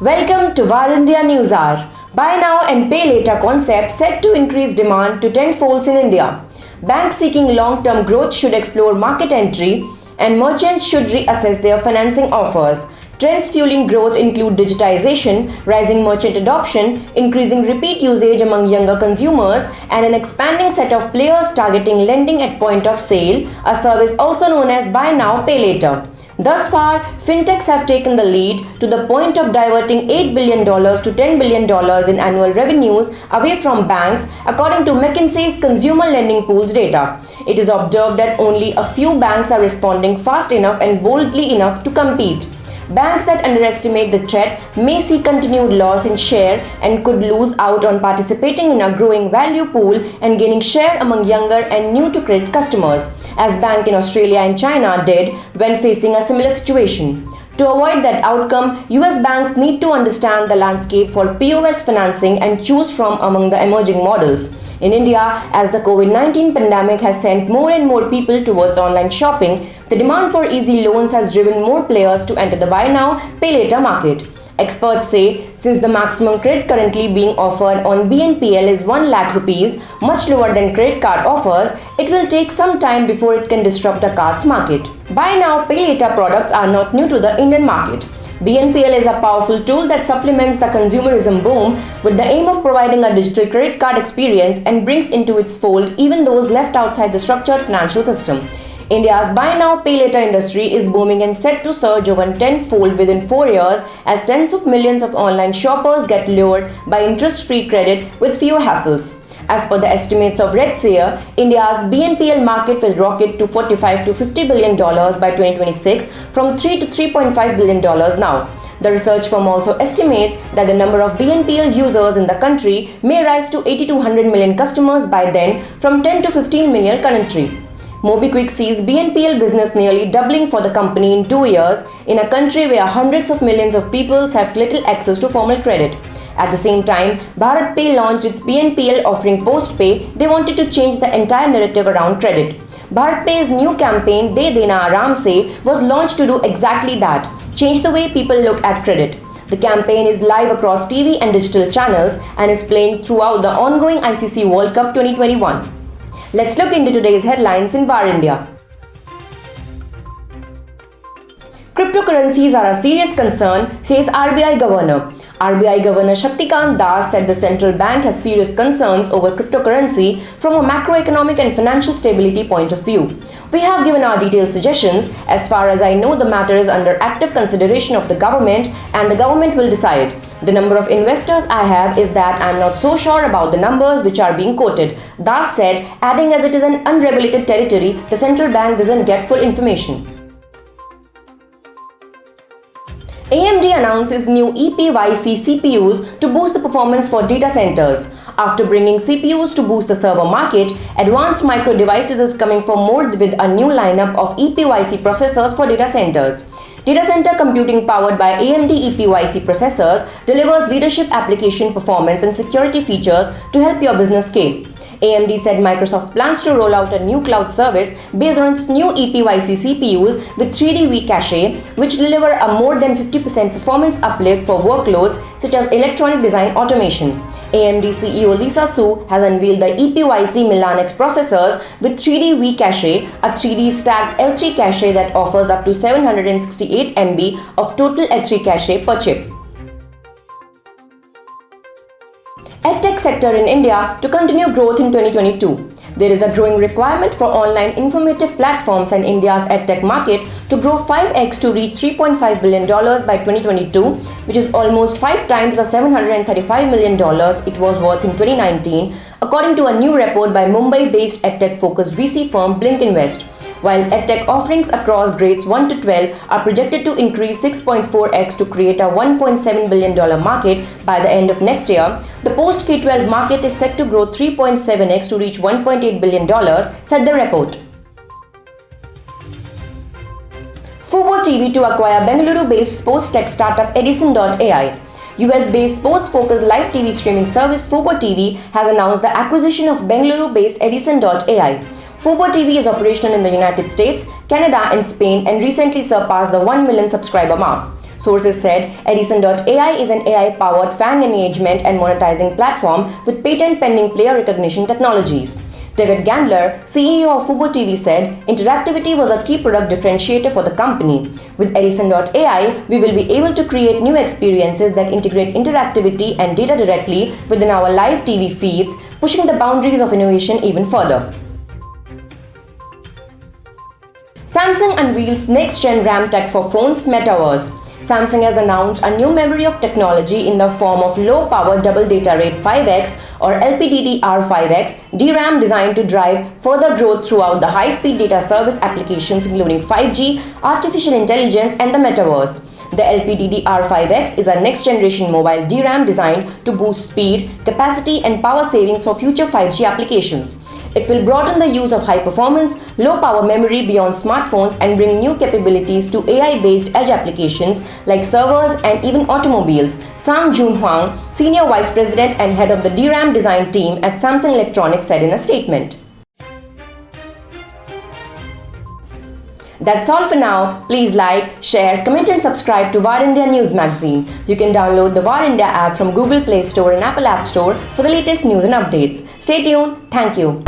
Welcome to VAR India News Hour. Buy now and pay later concept set to increase demand to tenfolds in India. Banks seeking long-term growth should explore market entry and merchants should reassess their financing offers. Trends fueling growth include digitization, rising merchant adoption, increasing repeat usage among younger consumers, and an expanding set of players targeting lending at point of sale, a service also known as buy now, pay later. Thus far, fintechs have taken the lead to the point of diverting $8 billion to $10 billion in annual revenues away from banks, according to McKinsey's Consumer Lending Pool's data. It is observed that only a few banks are responding fast enough and boldly enough to compete. Banks that underestimate the threat may see continued loss in share and could lose out on participating in a growing value pool and gaining share among younger and new to credit customers, as banks in Australia and China did when facing a similar situation. To avoid that outcome, US banks need to understand the landscape for POS financing and choose from among the emerging models. In India, as the COVID-19 pandemic has sent more and more people towards online shopping, the demand for easy loans has driven more players to enter the buy now, pay later market. Experts say since the maximum credit currently being offered on BNPL is 1 lakh rupees, much lower than credit card offers, it will take some time before it can disrupt the cards market. Buy now, pay later products are not new to the Indian market. BNPL is a powerful tool that supplements the consumerism boom with the aim of providing a digital credit card experience and brings into its fold even those left outside the structured financial system. India's buy now pay later industry is booming and set to surge over tenfold within 4 years as tens of millions of online shoppers get lured by interest-free credit with fewer hassles. As per the estimates of Redseer, India's BNPL market will rocket to $45 to $50 billion by 2026 from $3 to $3.5 billion now. The research firm also estimates that the number of BNPL users in the country may rise to 80 to 100 million customers by then from 10 to 15 million currently. MobiKwik sees BNPL business nearly doubling for the company in 2 years in a country where hundreds of millions of people have little access to formal credit. At the same time, BharatPe launched its BNPL offering PostPay. They wanted to change the entire narrative around credit. BharatPe's new campaign, De Dena Aaram Se, was launched to do exactly that, change the way people look at credit. The campaign is live across TV and digital channels and is playing throughout the ongoing ICC World Cup 2021. Let's look into today's headlines in VAR India. Cryptocurrencies are a serious concern, says RBI Governor. RBI Governor Shaktikant Das said the central bank has serious concerns over cryptocurrency from a macroeconomic and financial stability point of view. We have given our detailed suggestions. As far as I know, the matter is under active consideration of the government and the government will decide. The number of investors I have is that I am not so sure about the numbers which are being quoted. Das said, adding as it is an unregulated territory, the central bank doesn't get full information. AMD announces new EPYC CPUs to boost the performance for data centers. After bringing CPUs to boost the server market, Advanced Micro Devices is coming for more with a new lineup of EPYC processors for data centers. Data center computing powered by AMD EPYC processors delivers leadership application performance and security features to help your business scale. AMD said Microsoft plans to roll out a new cloud service based on its new EPYC CPUs with 3D V-Cache, which deliver a more than 50% performance uplift for workloads such as electronic design automation. AMD CEO Lisa Su has unveiled the EPYC Milan X processors with 3D V-Cache, a 3D stacked L3 cache that offers up to 768 MB of total L3 cache per chip. EdTech sector in India to continue growth in 2022. There is a growing requirement for online informative platforms and India's EdTech market to grow 5x to reach $3.5 billion by 2022, which is almost 5 times the $735 million it was worth in 2019, according to a new report by Mumbai-based EdTech-focused VC firm Blink Invest. While EdTech offerings across grades 1 to 12 are projected to increase 6.4x to create a $1.7 billion market by the end of next year, the post-K-12 market is set to grow 3.7x to reach $1.8 billion, said the report. Fubo TV to acquire Bengaluru-based sports tech startup Edison.ai. US-based sports-focused live TV streaming service Fubo TV has announced the acquisition of Bengaluru-based Edison.ai. Fubo TV is operational in the United States, Canada, and Spain and recently surpassed the 1 million subscriber mark. Sources said Edison.ai is an AI-powered fan engagement and monetizing platform with patent-pending player recognition technologies. David Gandler, CEO of Fubo TV, said interactivity was a key product differentiator for the company. With Edison.ai, we will be able to create new experiences that integrate interactivity and data directly within our live TV feeds, pushing the boundaries of innovation even further. Samsung unveils next-gen RAM tech for phones Metaverse. Samsung has announced a new memory of technology in the form of low-power double data rate 5x or LPDDR5X DRAM designed to drive further growth throughout the high-speed data service applications including 5G, artificial intelligence, and the metaverse. The LPDDR5X is a next-generation mobile DRAM designed to boost speed, capacity, and power savings for future 5G applications. It will broaden the use of high-performance, low-power memory beyond smartphones and bring new capabilities to AI-based edge applications like servers and even automobiles, Sang Jun Huang, Senior Vice President and Head of the DRAM Design Team at Samsung Electronics, said in a statement. That's all for now. Please like, share, comment and subscribe to VAR India News Magazine. You can download the VAR India app from Google Play Store and Apple App Store for the latest news and updates. Stay tuned. Thank you.